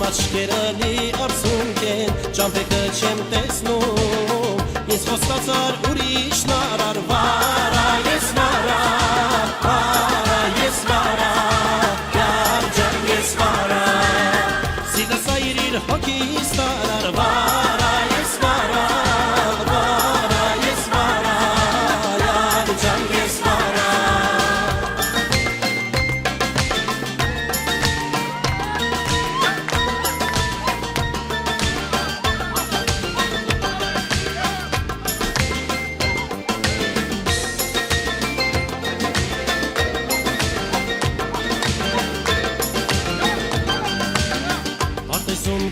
աչքերը լի արցունք են, ճամփեքը չեմ տեսնում, ինձ խոստացար ուրիշ նարար, վարա ես վարա, վարա ես վարա, յարջան ես վարա, սիրտս այրիր հոգիս տարար, վարա ես վարա, վարա ես վարա, յարջան ես վարա.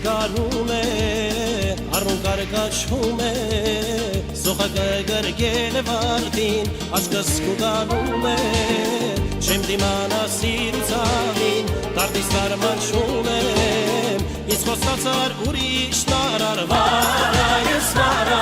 Գարում է, առուն կարգաչում է, սոխակը գրգել է վարդին, աչկս կուտանում է, չեմ դիմանա սիրուցավին, տարտիս տարմաչում եմ, ինձ խոստացար ուրիշ նարար, վարա ես վարա,